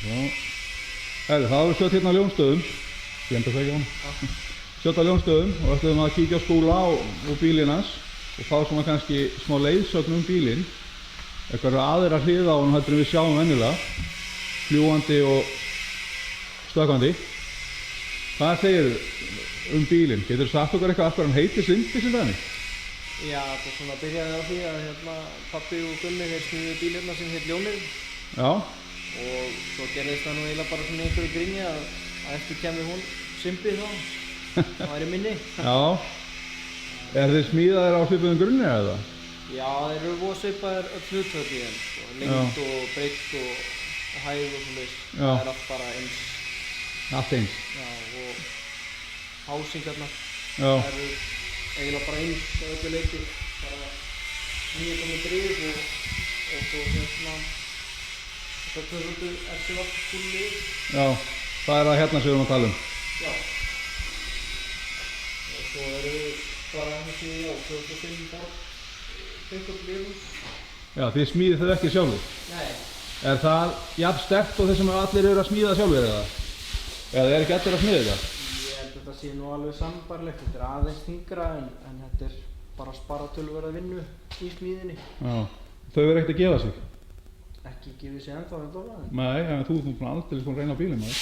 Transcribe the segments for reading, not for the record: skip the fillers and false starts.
Herri, það var stödd hérna á Ljónsstöðum. Ég enda það ekki á hann. Stödd á Ljónsstöðum og ætlum að kíkja á Skúla og bílinn hans og fá svona kannski smá leiðsögn bílinn. Eitthvað aðra hliða á hann heldur en við sjáum venjulega. Fljúgandi og stökkvandi. Hvað segirðu bílinn? Geturðu sagt okkur eitthvað af hverju hann heitir Simbi sem dæmi? Já, það svona byrjaði á því að pabbi og Gunni þeir smíðu bíl hérna sem heit Ljónið. Já. Og svo gerðist það nú eiginlega bara svona einhverju gríni að eftir kemur hún Simbi þá. Það væri minni. Já. Þeir smíðaðir á svipuðum grunni eða? Já, þeir eru voða svipaðir öll hlutföll í þeim. Lengd og breidd og hæð og svoleiðis. Það er allt bara eins. Allt eins? Já, og hásingarnar. Já. Það eru eiginlega bara eins á öllu leyti. Bara 9 drif og svo þetta 200 RC-vatt skúli. Já, það er það hérna sem við erum að tala um. Já. Og svo eru við bara þessi 2005 drifum. Já, þið smíðið þau ekki sjálfur? Nei. Er það jafn sterkt og þessum allir eru að smíða sjálfur eða? Eða er ekki allir að smíða þetta? Ég held að þetta sé nú alveg sambarlegt. Þetta er aðeins þyngra en þetta er bara að spara töluvert vinnu í smíðinni. Já. Þau verður ekkert að gefa sig? Ekki gefið sig ennþá þetta orðaði. Nei, en þú ert aldrei búinn að reyna á bílinn maður.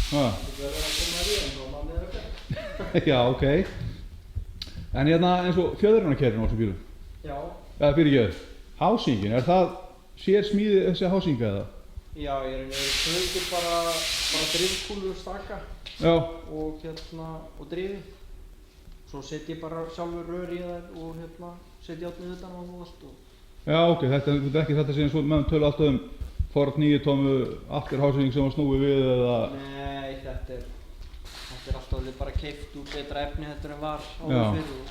Það verður að koma að því en þá mannið er ekki. Já, ok. En hérna eins og fjöðrunarkerfin á þessum bílum? Já. Eða fyrirgefðu, hásingin, er það sér smíðið þessi hásinga eða? Já, ég er knöðgur bara drifkúlur staka. Já. Og drifið. Svo set ég bara sjálfur rör í þær og set ég átnið utan á og allt. Já, ok, þetta er ekki þetta sem meðan tölu alltaf Ford 9 tómu afturhásing sem var snúið við eða? Nei, þetta er alltaf bara keypt úr betra efni heldur en var áður fyrr og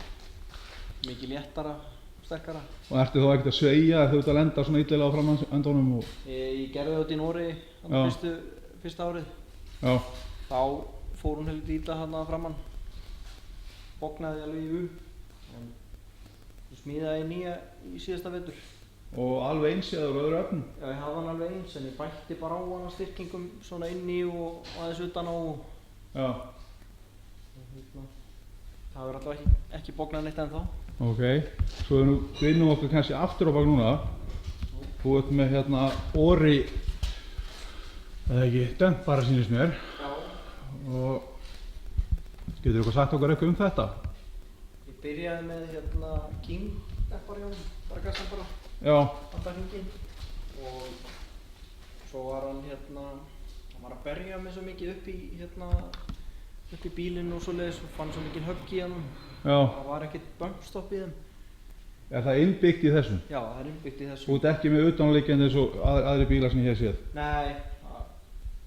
mikið léttara, sterkara. Og ertu þá ekkert að sveigja ef þú ert að lenda svona illilega á framendunum? Ég gerði þetta í Noregi fyrsta árið. Já. Þá fór hún heldur illa þarna framann. Bognaði alveg í Svo smíðaði ég nýja í síðasta vetur. Og alveg eins eða úr öðru efnum? Já, ég hafði hann alveg eins en ég bætti bara á hana styrkingum svona inni og aðeins utan á. Já. Það verður alltaf ekki bognað neitt ennþá. Ok, svo vinnum okkur kannski aftur á bak núna. Þú ert með hérna Ori, eða ekki, dempara sýnist mér. Já. Og getur þú sagt okkur eitthvað þetta? Ég byrjaði með King dempara í honum, bara gassdempara. Já. Alltaf hringinn. Og svo var hann var að berja mig svo mikið upp í bílinn og svoleiðis og fann svo mikið högg í honum. Já. Það var ekkert bumpstopp í þeim. Er það innbyggt í þessum? Já, það er innbyggt í þessum. Þú ert ekki með utanliggjandi eins og aðri bílar sem ég hef séð? Nei.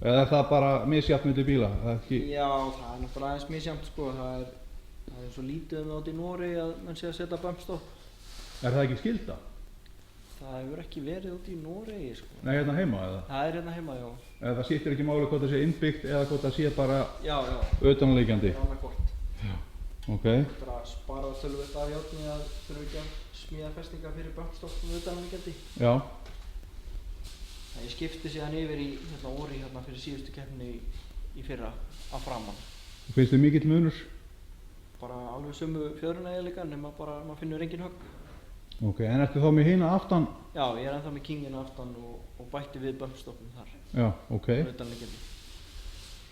Eða er það bara misjafnt milli bíla? Já, það er náttúrulega aðeins misjafnt sko. Það er svo lítið út í Noregi að menn sé að setja bumpstopp. Er það ekki skylda? Það hefur ekki verið út í Noregi sko. Nei, hérna heima eða? Það er hérna heima, já. Eða það skiptir ekki máli hvort það sé innbyggt eða hvort það sé bara utanliggjandi? Já, annarkvort. Já. Ok. Það er að spara töluvert af járni að þurfa ekki að smíða festingar fyrir bumpstoppum utanliggjandi. Já. Ég skipti síðan yfir í Ori fyrir síðustu keppni í fyrra að framan. Finnst þið mikill munur? Bara alveg sömu fjöðrunægileika nema bara maður finnur engin högg. Ok, en ertu þá með hina aftan? Já, ég er ennþá með Kingin aftan og bætti við bumpstoppum þar. Já, ok. Utanliggjandi.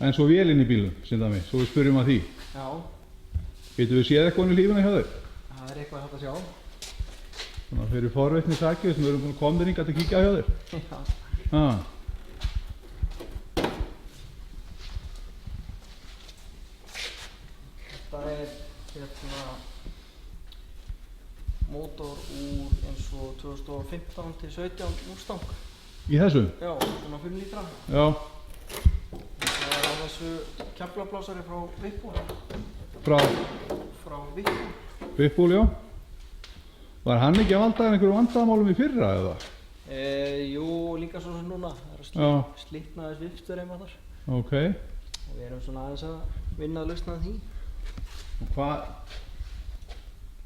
En svo vélinn í bílum, sem það mig, svo við spyrjum að því. Já. Getur við séð eitthvað í lífuna hjá þau? Það er eitthvað hægt að sjá. Svona fyrir forvitni sakið sem við erum komnir hingað til að kíkja hjá þér. Já. Þetta er mótor úr eins og 2015 til 17 Mustang. Í þessu? Já, svona 5 lítra. Já. Það er á þessu keflablásari frá Whirlpool. Frá Whirlpool. Whirlpool, já. Var hann ekki að valda einhverjum vandamálum í fyrra eða? Jú, líka svo sem núna. Það er að slitna þess viftur heima þar. Ok. Og við erum svona aðeins að vinna að lausna því. Og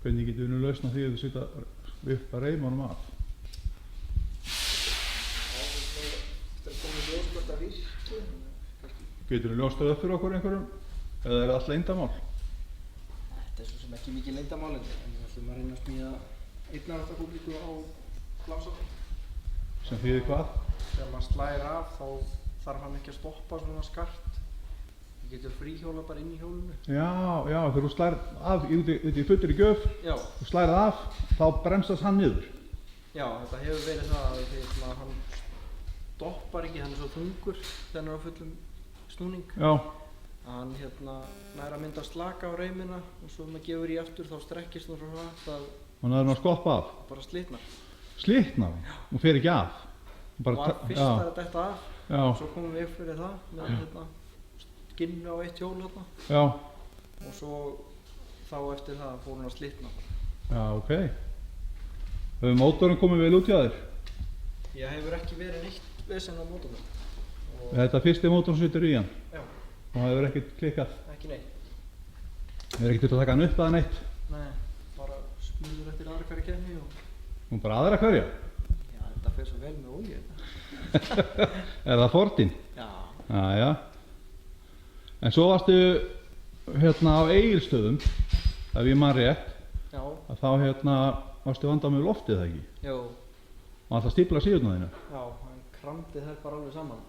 hvernig getur við nú lausna því að þú setja upp að reima honum af? Þetta er komið ljós hvort það virki. Geturðu ljóstað upp fyrir okkur einhverjum? Eða er það allt leyndarmál? Þetta svo sem ekki mikið leyndarmál en við ætlum að reyna að smíða 1.8 kúbíku á blásarann. Sem þýðir hvað? Þegar maður slæðir af þá þarf hann ekki að stoppa svona skart. Það getur fríhjóla bara inn í hjólinu. Já, þegar þú slærð af út í fullri gjöf, þú slærð af, þá bremsast hann niður. Já, þetta hefur verið það að þegar hann stoppar ekki, hann er svo þungur þegar hann er á fullum snúning. Já. Hann nær að mynda slaka á reimina og svo maður gefur í aftur þá strekkist hún svo hratt að Þannig að það er að skoppa af. Bara slitnar. Slitnar? Og fer ekki af? Var fyrst að detta af, svo komum við upp fyrir það með skinnu á eitt hjól hérna. Já. Og svo þá eftir það fór hún að slitna. Já, ok. Hefur mótorinn komið vel út hjá þér? Ég hefur ekki verið neitt vesen á mótornum. Þetta er fyrsti mótorn sem situr í hann? Já. Og það hefur ekkert klikkað? Ekki neitt. Það er ekkert út að taka hann upp eða neitt? Nei, bara smurður eftir aðra hverja keppni og... Nú bara aðra hverja? Já, þetta fer svo vel með olíu. Er það Fordinn? Já. Jæja. En svo varstu á Egilsstöðum, ef ég man rétt, Já. Að þá varstu vandað með loftið það ekki? Jú. Og alltaf stípla síðuna þínu? Já, hann kramdi þær bara alveg saman.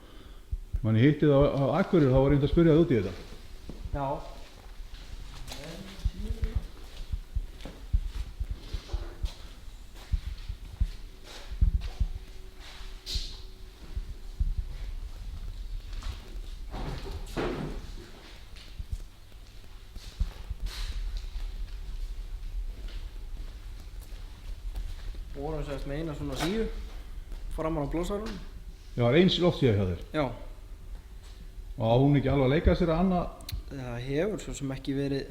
Man ég hitti það á Akureyri, þá var ég að spyrja það út í þetta. Já. Vorum sérst með eina svona síu framan á blásarunum. Já, það var eins loftsíða hjá þér. Já. Og á hún ekki alveg að leika sér að annað? Það hefur svo sem ekki verið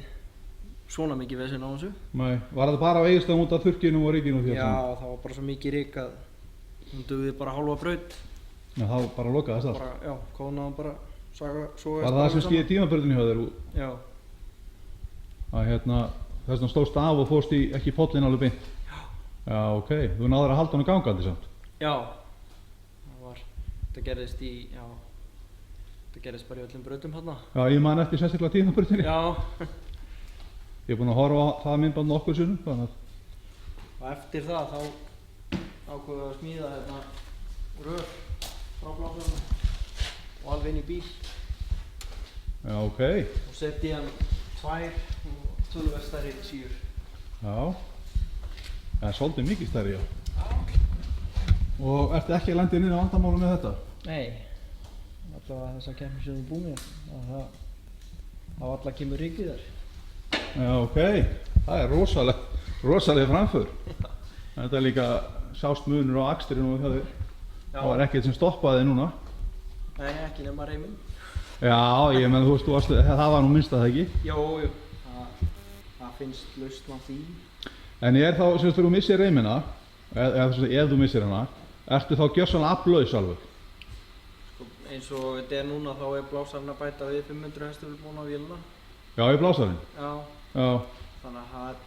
svona mikið vesen á þessu. Nei, var það bara á Egilsstöðum út af þurrkinum og rykinu? Já, það var bara svo mikið ryk að hún dugði bara hálfa braut. Já, þá bara lokaðist það? Já, kónaði bara svo var það sem skýði tímabrautinni hjá þér? Já. Að þess vegna stóðst af og fórst í ekki pollin alveg beint? Já, ok. Þú náður að halda hann gangandi samt? Já. Þetta gerðist bara í öllum brautum hérna. Já, ég man eftir sérstaklega tímabrautinni. Já. Ég er búinn að horfa á það myndband nokkur sinnum, þannig að... Og eftir það þá ákveðum við að smíða rör frá blásarunum og alveg inn í bíl. Já, ok. Og setti hann 2 töluvert stærri síur. Já. Það er svolítið mikið stærri, já. Og ertu ekki að lenda inn á vandamálum með þetta? Nei. Allavega þessar keppnir sem við búum í. Það alla kemur rykið þar. Já, ok. Það er rosalega framför. Þetta er líka sást munur á akstrinum og hjá þér. Það var ekkert sem stoppaði þig núna. Nei, ekki nema reiminn. Já, ég menn þú veist, það var nú minnst að það ekki? Jú. Það finnst lausn á því. En ég er þá, sem þú missir reimina, ef þú missir hana, ertu þá gjörsamlega aflaus alveg? Sko, eins og þetta er núna þá er blásarinn að bæta við 500 hestaflbúna á vélina. Já, í blásarinn? Já. Já. Þannig að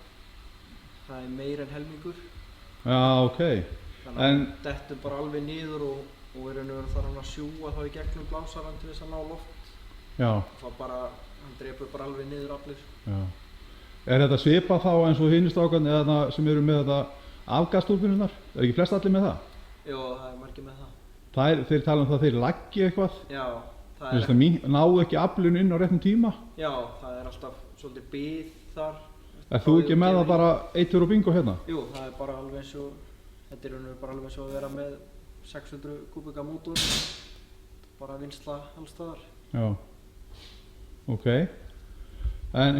það er meira en helmingur. Já, ok. Þannig að dettur bara alveg niður og í raun og veru þarf hann að sjúga þá í gegnum blásarinn til þess að ná loft. Já. Hann drepur bara alveg niður aflir. Já. Er þetta svipað þá eins og hinir strákarnir eða sem eru með þetta afgastúrfinurnar? Er ekki flest allir með það? Jú, það er margir með það. Þeir tala um það að þeir laggi eitthvað? Já, það er... Náðu ekki aflinu inn á réttum tíma? Já, það er alltaf svolítið bið þar. Er þú ekki með það bara 1 og bingo hérna? Jú, það er bara alveg eins og, þetta er bara alveg eins og að vera með 600 kubika mótor. Bara vinnsla alls staðar. Já, ok. En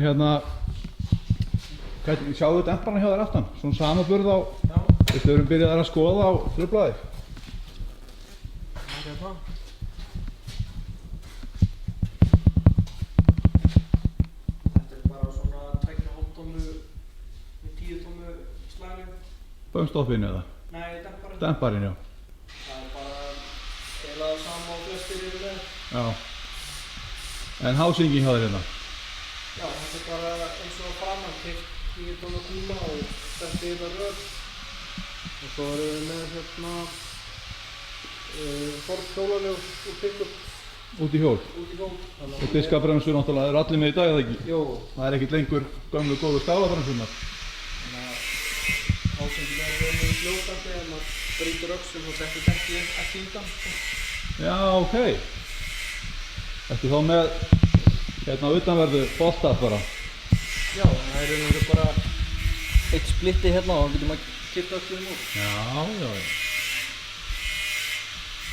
sjáðu demparna hjá þér aftan, svona samanburð á, við þurfum byrjað að skoða á þröflaði. Það er það. Þetta er bara svona 2,5 tómmu með 10 tómmu slagum. Bönnstoffinu eða? Nei, demparinn. Demparinn, já. Það er bara eiginlega sama á flestir yfir það. Já. En hásingin hjá þér hérna? Já, þetta er bara eins og framan keypt 10 tómmu kúla og setti yfir rör. Og svo erum við með Ford hjólaljós og pickup út í hjól. út í hjól. Og diskabremsur náttúrulega eru allir með í dag, eða ekki? Jú. Það er ekkert lengur gömlu góðu skálabremsurnar. Þannig að ásendin er verið fljótandi ef maður brýtur öxul og þetta dekkið ekki undan. Já, ok. Ertu þá með hérna utanverðu boltað bara? Já, það er raun og bara eitt splitti hérna og þá getur maður kippt öxlum úr. Já.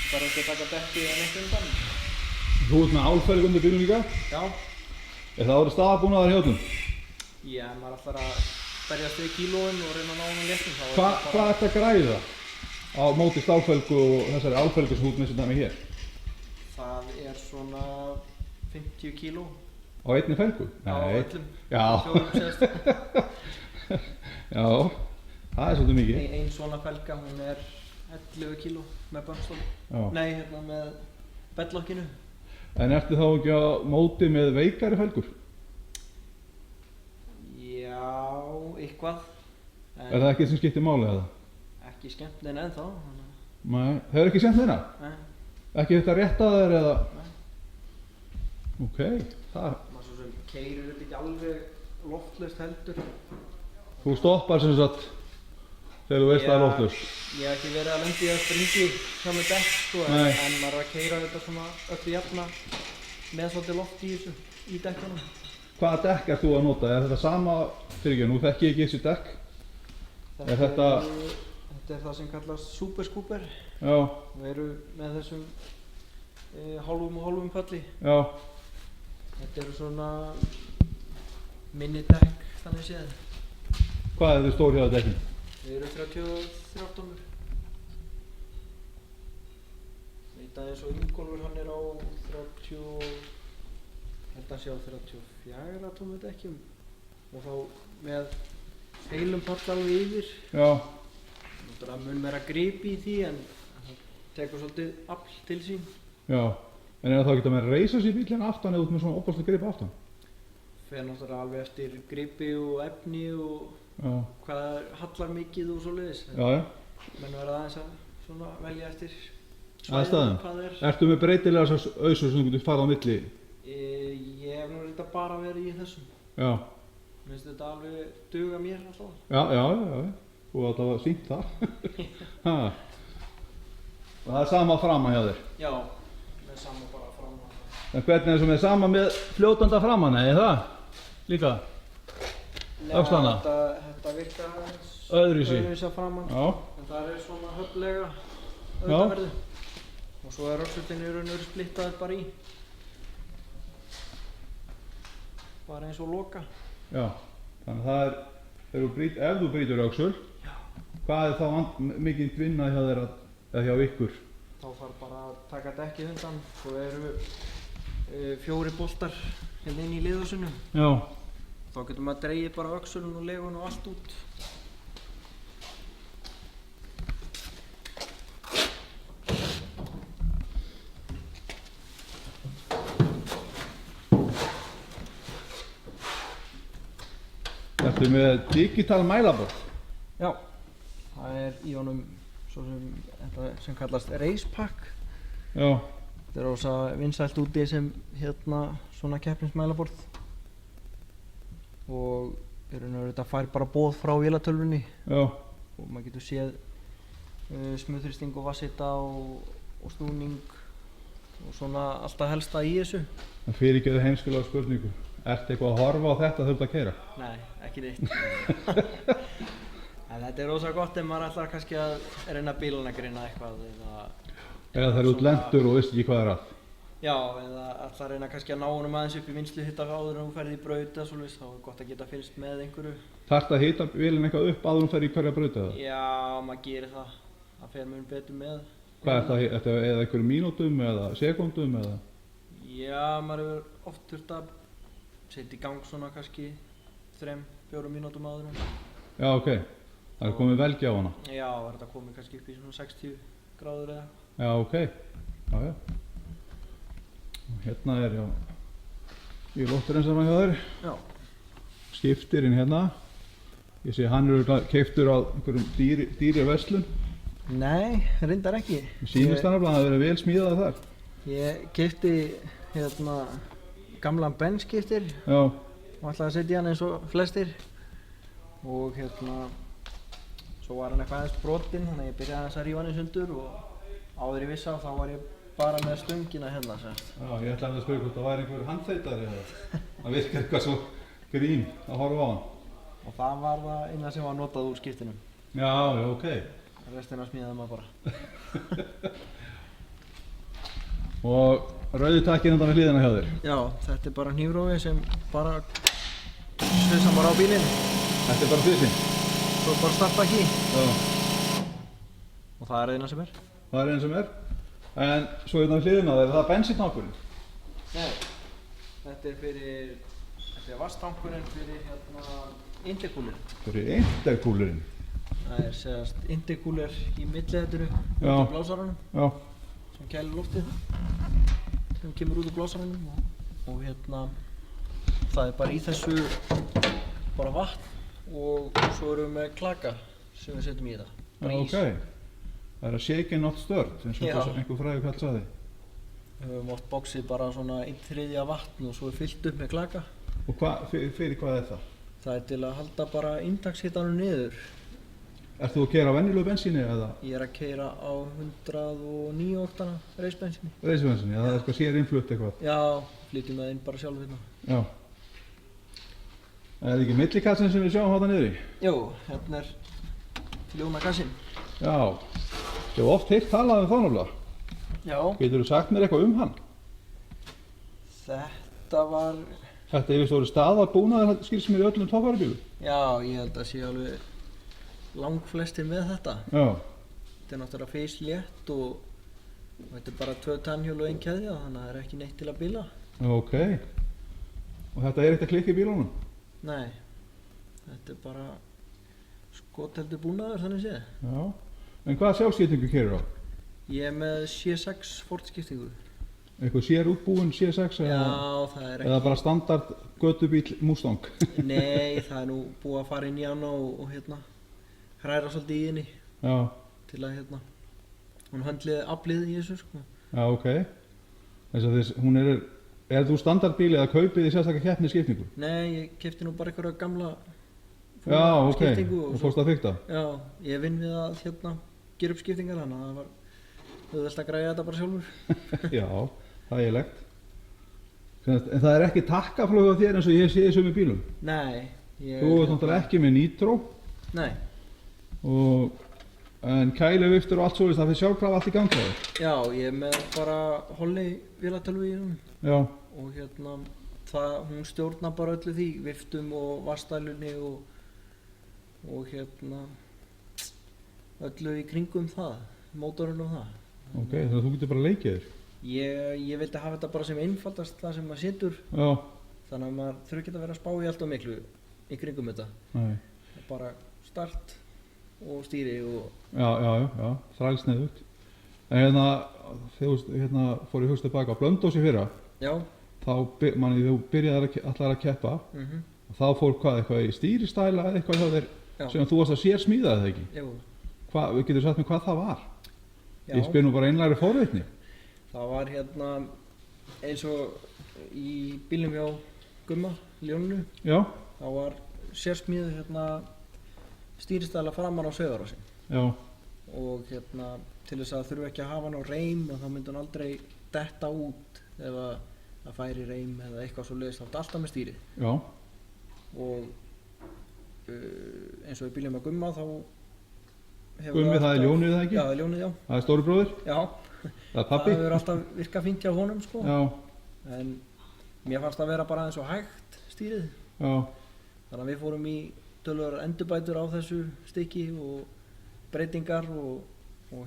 Það er ekki að taka dekkið en eitt undan. Þú ert með álfelg undir bílnum líka? Já. Er það árið staðabúnaðar hjá öllum? Já, maður ætlar að berjast við kílóin og reyna að ná honum léttum. Hvað ert að græða á móti stálfelgu og þessari álfelgu sem þú ert með sem dæmi hér? Það er svona 50 kíló. Á einni felgu? Á öllum. Já. Fjórum síðast. Já, það er svolítið mikið. Ein svona felga, hún er 11 kíló með bönnstól. Já. Nei, hérna með bedlokkinu. En ertu þá ekki á móti með veikari felgur? Já, eitthvað. En Er það ekki sem skiptir máli eða? ekki skemmtilegn ennþá. Nei, það er ekki sent þeirna? Nei, Ekki þetta rétta þér eða? nei. Ok, það. Maður svo sem keyrir þetta ekki alveg loftlaust heldur. Þú stoppar sem sagt þegar þú veist það er loftlaust. Ég hef ekki verið að lendi að springi saman dekk sko, Nei. en maður er að keyra þetta svona öllu jafna með svolítið loft í þessu, í dekkunum. Hvaða dekk ert þú að nota? Er þetta sama, fyrirgefðu, nú þekki ég ekki þessi dekk. Er þetta- Þetta er það sem kallast Super Scooper. Já, Við erum með þessum hálfum og hálfum palli. já. Þetta eru svona minni dekk þannig séð. Hvað er þið stór hjá þetta dekkin? Við erum 33 tómur. Veit að eins og Ingólfur hann er á 30, held að hann sé á 34 tómu dekkjum. Og þá með heilum pall alveg yfir. Já, Það mun meira gripi í því en það tekur svolítið afl til sín. já. En er það þá ekki að með reysa sér bílinn aftan eða út með svona opaslega grip aftan? Fer náttúrulega alveg eftir gripi og efni og Já, hvað það hallar mikið og svoleiðis. já. Menn verða aðeins að svona velja eftir Aðstæðum. hvað er. Ertu með breytilega þessar ausur sem þú getur farið á milli? Ég hef nú reynda bara verið í þessum. Já, Mér finnst þetta alveg duga mér alltaf. já. Þú átt að sýnt það. Ha. Og það er sama framan hjá þér. Já, með sama bara fram á það. En hvernig er það með sama með fljótanda framan, eða það? Líka? Öxlana? Þetta virkar aðeins Öðruvísi? öðruvísi að framan. Já. En það er svona höflega Já. auðvitaðverðu. Og svo er öxullinn í raun og veru splittaður bara í. Bara eins og loka. Já. Þannig að það er, ef þú brýtur öxul, hvað er þá mikið vinna hjá þér eða hjá ykkur? Þá þarf bara að taka dekkið undan. Svo eru 4 boltar hérna inn í liðhúsinu. Já. Þá getur maður dregið bara öxulinn og legun og allt út. Ertu með digital mælaborð? Já, það er í honum svo þetta sem kallast Race Pack. Já. Þetta er ósa vinsælt úti sem hérna svona keppnismælaborð. Og þetta fær bara boð frá vélatölvunni. Já. Og maður getur séð smurþrýsting og vatnshita og snúning og svona alltaf helsta í þessu. Það fyrirgefðu heimskulega spurningu. Ertu eitthvað að horfa á þetta þegar þú ert að keyra? Nei, ekki neitt. En þetta er ósa gott ef maður ætlar kannski að reyna bílanagrina eitthvað Eða þegar þú ert lentur og veist ekki hvað er að? Já, eða ætlar að reyna kannski að ná honum aðeins upp í vinnsluhita áður en þú ferð í braut eða svoleiðis, þá er gott að geta fylgst með einhverju. Þarftu að hita vélinn eitthvað upp áður en þú ferð í hverja braut eða? Já, maður gerir það. Það fer mun betur með. Hvað er það, eða einhverjum mínútum eða sekúndum eða? Já, maður hefur oft þurft að setja í gang svona kannski 3-4 mínútum áður en. Já, ok. Það er komið velgi á hana? Já, þetta komið kannski upp í svona 60 gráður eða. Já, ok. Já. Og hérna er, já, í loftrensarna hjá þér. Já. Skiptirinn hérna. Ég sé hann eru keyptur á einhverjum dýri verslun. Nei, reyndar ekki. Sýnist það nefnilega að það verið vel smíðað þar. Ég keypti gamlan benskiptir Já, og ætlaði að setja hann eins og flestir og svo var hann eitthvað aðeins brotinn, þannig að ég byrjaði aðeins að rífa hann í sundur og áður ég vissi á þá var ég bara með stöngina hérna sérst. já, ég ætlaði að spyrja hvort það væri einhver handþeytari eða það virkar eitthvað svo grín að horfa á hann. Og það var það eina sem var notað úr skiptinum. Já, ok. Restina smíðaði maður bara. Og rauði takkinn undan við hliðina hjá þér. Já, þetta er bara hnífrófi sem bara svissar bara á bílinn. Þetta er bara þvísinn. Svo bara starta ekki. Já, Og það er eina sem er. það er einn sem er. En svo undan við hliðina er það bensíntankurinn. Nei, þetta er vasstankurinn fyrir interkúlir. Fyrir interkúlurinn. Það er segast interkúlir í millihetinu Já. út úr blásaranum Já, sem kælir loftið sem kemur út úr blásaranum og það er bara í þessu bara vatn og svo erum við með klaka sem við setjum í þetta. já, Bara ok. Það er að shake not stirred, eins og Já. einhver frægur kall sagði. Við höfum oft boxið bara svona 1/3 vatn og svo er fyllt upp með klaka. Og fyrir hvað er það? Það er til að halda bara inntakshitanum niður. Ert þú að keyra á venjulegu bensíni eða Ég er að keyra á 109 oktana reisbensíni. reisibensíni? Það er eitthvað sér innflutt eitthvað. Já, flytjum það inn bara sjálf hérna. Já. Er það ekki millikassin sem við sjáum þarna niður í? Jú, hérna er ljónakassinn. Já. Ég hef oft heyrt talað um það náttúrulega. Já, Geturðu sagt mér eitthvað um hann? þetta var, Þetta er stóri staðarbúnaður, skilst mér í öllum torfærubílum. já, ég held að sé alveg langflestir með þetta. Já. Þetta er náttúrulega feyslétt og þetta er bara 2 tannhjól og 1 keðja, þannig að það er ekki neitt til að bíla. Ok. Og þetta er eitt að klikka í bílunum? Nei, þetta er bara skotheldur búnaður þannig séð. Já. En hvaða sjálfskiptingu keyrur á? Ég er með C6 Ford skiptingu. Eitthvað sér útbúinn C6 Já, eða, það er eða bara standard götubíl Mustang? Nei, það er nú búið að fara inn í hana og hræra svolítið í henni Já. til að hún höndliði aflið í þessu sko. Já, ok. Þess að hún er þú standardbíl eða kaupið í sérstaklega keppni skiptingu? Nei, ég keypti nú bara einhverja gamla Já, ok. skiptingu Og fórst að fikta? Já, ég vinn við að gera upp skiptingar þannig að það var auðvelt að græja þetta bara sjálfur. Já, þægilegt. En það er ekki takkaflög á þér eins og ég sé í sömu bílum? Nei, Þú ert náttúrulega ekki með nitro Nei, en kæluviftur og allt svoleiðis, það fyrir sjálfkrafa allt í gang hjá þér? já, ég er með bara Holly vélatölvu í hún Já, og hún stjórnar bara öllu því, viftum og vastælunni og öllu í kringum það, mótorinn og það. ok, þannig að þú getur bara leikið þér? Ég vildi hafa þetta bara sem einfaldast það sem maður situr, Já, þannig að maður þurfi ekki að vera að spá í allt of miklu í kringum þetta. nei. Bara start og stýri og Já, þrælsniðugt. En þegar þú fór í hugst tilbaka á Blönduósi fyrra, já, þá þú byrjaði allar að keppa og þá fór eitthvað í stýristæla eða eitthvað hjá þér Já. sem þú varst að sér smíða það ekki? jú, Getur þú sagt mér hvað það var? já. Ég spyr nú bara einlægri forvitni. Það var eins og í bílnum hjá Gumma, Ljónu, Já, þá var sérsmíðu stýristæla framan á Sauðarásin já, og til þess að þurfa ekki að hafa hann á reim og þá myndi hann aldrei detta út ef að það færi reim eða eitthvað svo leiðist, þá var alltaf með stýrið já, og eins og í bílnum hjá Gumma þá hefur Gummi það er Ljónið það ekki? Já, það er Ljónið, já. Það er stóri bróðir? Já, Það er pabbi? það hefur alltaf virkað fínt hjá honum sko. Já, En mér fannst það vera bara aðeins og hægt stýrið. já, Þannig að við fórum í töluverðar endurbætur á þessu stykki og breytingar og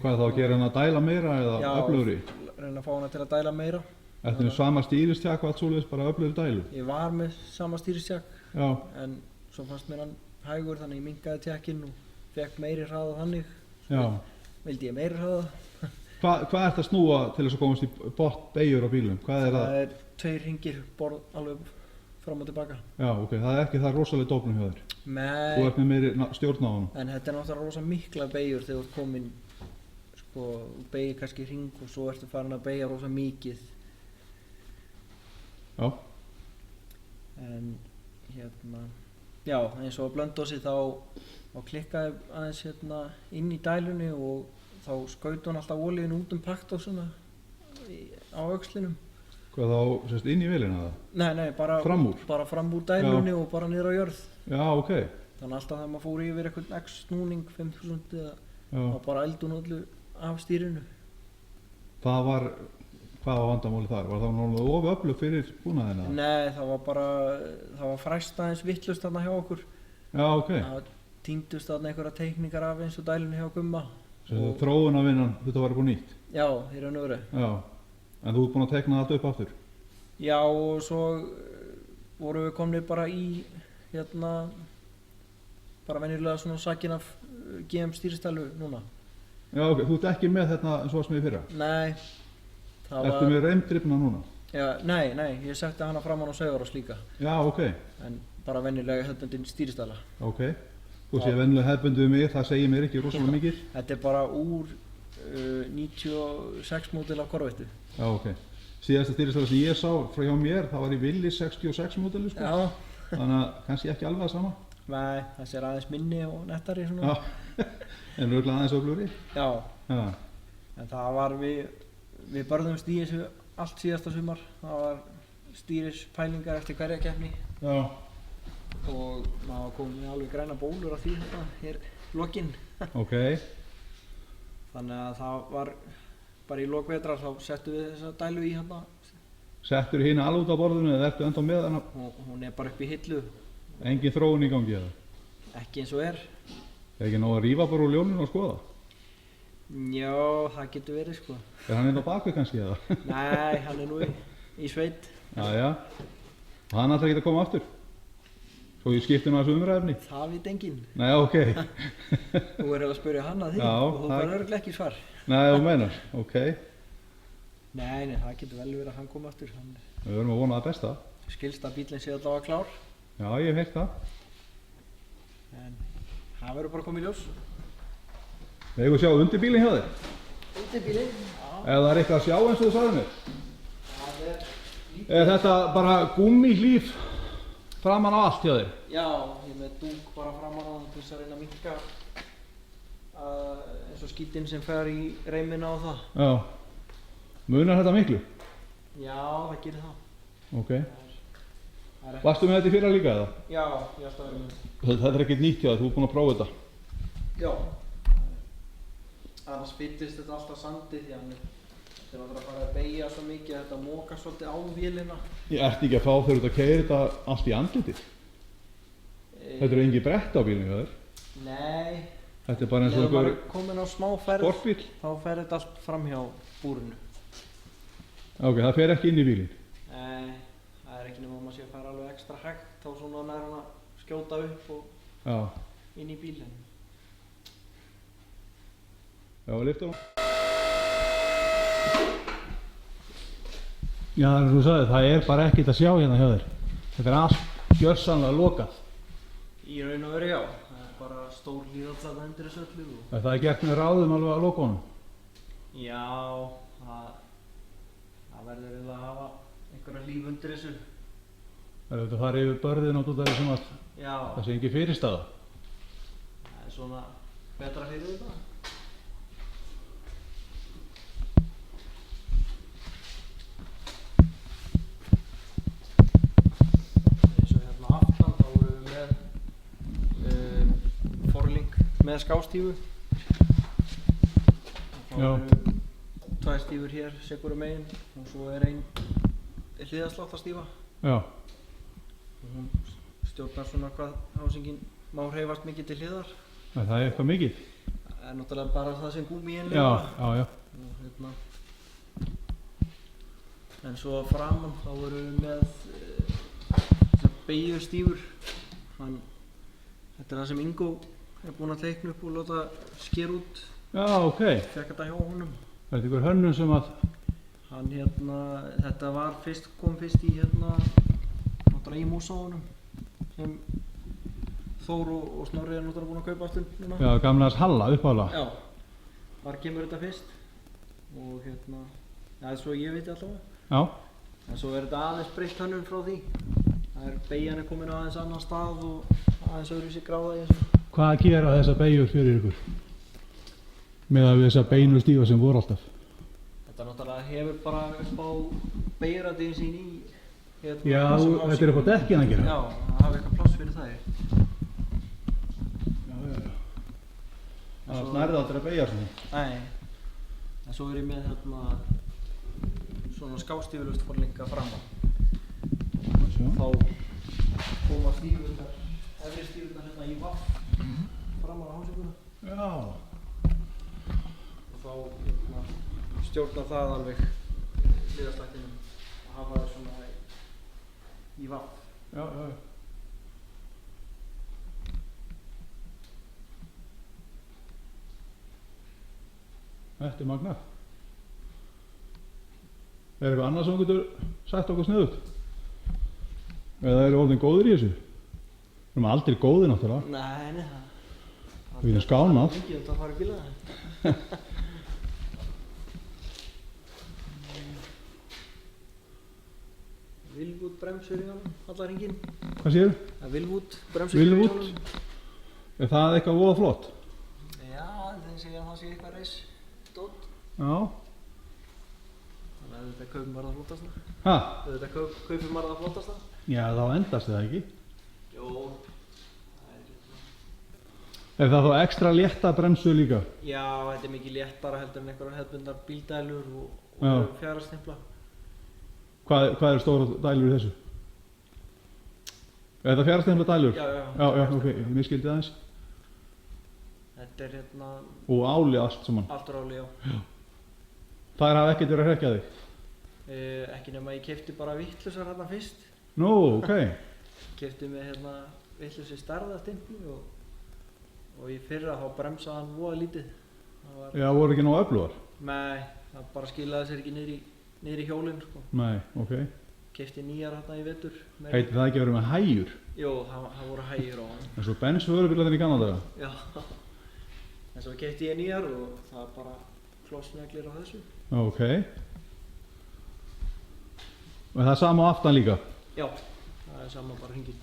hvað þá að gera hann að dæla meira eða öflugri? Já, reyna að fá hana til að dæla meira. Ertu með sama stýristjakk og allt svoleiðis bara öflugri dælu? Ég var með sama stýristjakk Já, en svo fannst mér hann hægur þannig ég minnkaði tjakkinn og fekk meiri hraða þannig. já. Vildi ég meiri hraða. Hvað ert að snúa til þess að komast í botn beygjur á bílum? Hvað er það? Það er 2 hringir borð alveg fram og tilbaka. Já, ok, það er ekki það rosalega dófnum hjá þér. Þú Nei, ert með meiri stjórn á hann. en þetta er náttúrulega rosa mikla beygjur þegar þú ert komin sko, þú beygir kannski hring og svo ertu farin að beygja rosa mikið. Já. En hérna, já, eins og á Blönduósi þá klikkaði aðeins hérna inn í dælunni og þá skaut hún alltaf olíinu út paktósuna á öxlinum. Hvað þá, sérst, inn í vélina það? Nei, bara fram úr? Bara fram úr dælunni og bara niður á jörð. Já, ok. Þannig alltaf þegar maður fór yfir einhvern X-snúning 5000 þá bara ældi hún öllu af stýrinu. Hvað var vandamáli þar? Var það náttúrulega of öflug fyrir búnaðina? Nei, það var fræst aðeins vitlaust þarna hjá okkur. Já, ok. Það týndust þarna einhverja teikningar af eins og dælunni hjá Gumma. Þróunarvinnan, þetta var eitthvað nýtt? Já, í raun og veru. Já, en þú ert búinn að teikna allt upp aftur? Já, og svo vorum við komnir bara í hérna bara venjulega svona sakin af GM stýristælu núna. Já, ok, þú ert ekki með þetta eins og sem í fyrra? Nei. Ertu með reimdrifna núna? Já, nei, ég setti hana framan á Sauðárás líka. Já, ok. En bara venjulega hefðbundin stýristæla. Ok. Þú séð venjulega hefðbundið mig, það segir mér ekki rosalega mikið. Þetta er bara úr 96 módel af Corvette. Já, ok. Síðasta stýristæla sem ég sá frá hjá mér, það var í Willys 66 módelu, sko. Já. Þannig að kannski ekki alveg það sama. Nei, þessi er aðeins minni og nettari svona. Já, en örugglega aðeins öflugri. Já. Já. En það var við börðumst í þessu allt síðasta sumar. Það var stýrispælingar eftir hverja keppni. Já. Og maður kom með alveg græna bólur af því þetta hér lokinn. Ok. Þannig að það var bara í lok vetrar þá settum við þessa dælu í hérna. Settur hérna alveg út á borðinu eða ertu ennþá með hana? Hún er bara upp í hillu. Engin þróun í gangi eða? Ekki eins og er. Er ekki nóg að rífa bara úr ljóninu og skoða? Já, það getur verið sko. Er hann inn á bakvið kannski eða? Nei, hann er nú í sveit. Jæja. Og hann ætlar ekki að koma aftur? Svo ég skipti nú þessu umræðefni? Það veit enginn. Nei, ok. Þú verður að spyrja hann að því og þú fær örugglega ekki svar. Nei, þú meinar, ok. Nei, það getur vel verið að hann koma aftur. Við verðum að vona það besta. Skilst að bíllinn sé allavega klár. Já, ég hef heyrt það. En það verður bara að koma í ljós. Við eigum að sjá undir bílinn hjá þér? Undir bílinn? Já. Eða það er eitthvað að sjá eins og þú sagði mér? Það er lítið. Er þetta bara gúmmíhlíf framan á allt hjá þér? Já, ég er með dúk bara framan á það til þess að reyna að minnka eins og skítinn sem fer í reimina og það. Já. Munar þetta miklu? Já, það gerir það. Ok. Varstu með þetta í fyrra líka eða? Já, ég ætla að vera með þetta. Þetta er ekkert nýtt hjá þér, þú ert búinn að prófa þetta? Já. Annars fyllist þetta alltaf sandi því að þegar það er að fara að beygja svo mikið að þetta móka svolítið á vélina. Ég ert ekki að fá þegar þú ert að keyra þetta allt í andlitið? Þetta eru engin brett á bílinn hjá þér? Nei. Þetta er bara eins og Þegar maður er komin á smá ferð, sportbíl? þá fer þetta allt fram hjá búrinu. Ok, það fer ekki inn í bílinn? Nei, það er ekki nema að maður sé að fara alveg ekstra hægt þá svona nær hann að skjóta upp og inn í bílinn. Já, lyftu á. Já, eins og þú sagði, það er bara ekkert að sjá hérna hjá þér. Þetta er allt gjörsamlega lokað. Í raun og veru já, það er bara stór hlýðarplata undir þessu öllu. Er það gert með ráðum alveg að loka honum? Já, það verður eiginlega að hafa einhverja líf undir þessu. Það er að fara yfir börðin út af þessum að það sé engin fyrirstaða. Það er svona betra fyrir þetta. Eins og hérna aftan þá vorum við með forling með skástífu. Þá eru tvær stífur hér, sekúru megin og svo er ein hliðarsláttarstífa. Já. Og hún stjórnar svona hvað hásingin má hreyfast mikið til hliðar. Það er eitthvað mikið? Það er náttúrulega bara það sem gúmmíinn Já. Og hérna. En svo framan þá erum við með þessar beygjustífur. Þetta er það sem Ingo er búinn að teikna upp og láta sker út. Já, ok. Fekk þetta hjá honum. Það er einhver hönnun sem að... Hann þetta kom fyrst í náttúrulega í músáunum sem Þór og Snorri er náttúrulega búin að kaupa aftur núna. Já, gamla þess Halla uppála. Já. þar kemur þetta fyrst og hérna, það er svo ég veit allavega. Já. En svo er þetta aðeins breytt hönnun frá því. Það er beygjan kominn á aðeins annan stað og aðeins öðruvísi gráða í þessu. Hvað gera þessar beygjur fyrir ykkur? Með að við þessar beinu stífa sem voru alltaf? Þetta náttúrulega hefur bara upp á beygjuradiðin sín í hérna, Já, þetta er upp á dekkin að gera? Já, það hafa eitthvað pláss fyrir það. Það snærði aldrei að beygja svona? Nei, en svo er ég með hérna svona skásstífurlustforlinga framan. Þá koma stífurnar, efri stífurnar hérna í vaff framan á hásinguna. Já. Og þá hérna, stjórnar það alveg hliðarslættinum að hafa það svona í vaff. Já, já, já. Þetta er magnað. Er eitthvað annað sem þú getur sagt okkur sniðugt? Eða eru orðin góðir í þessu? Við erum aldrei góðir náttúrulega. Nei, Við erum skánað. Það er mikið að fara í bílaði. Vilwood bremsur í honum, allar hringinn. Hvað séu? Það er Vilwood bremsur í Vilwood? honum. Er það eitthvað voða flott? Já, þeir segja að það sé eitthvað reis dót. Já. Þannig að auðvitað kaupum var það flottasta. Ha? Auðvitað kaupum var það flottasta. Já, þá endast það ekki. Jó, það er hérna. Er það þá ekstra létta bremsu líka? Já, þetta er mikið léttara heldur en einhverjar hefðbundnar bíldælur Já. og fjarastimpla. Hvað eru stóra dælur í þessu? Er það fjárstæðinlega dælur? Já, ok, ég miskildi aðeins. Þetta er hérna Og áli allt saman? allt úr áli, já. Þær hafa ekkert verið að hrekkja þig? Ekki nema ég keypti bara vittlusar hérna fyrst. Nú, ok. Keypti með hérna vittlusi stærðastimplu og í fyrra þá bremsaði hann voða lítið. Já, voru ekki nóg öflugar? Nei, það bara skilaði sér ekki niður í hjólinn, sko. Nei, ok. Keypti nýjar hérna í vetur. Heitir það ekki að vera með hægjur? Jú, það voru hægjur á hann. En svo Benz vörubílarnir í Kanada? Já. En svo keypti ég nýjar og það er bara klossneglir á þessu. Ok. Og það er sama á aftan líka? Já, það er sama bara hringinn.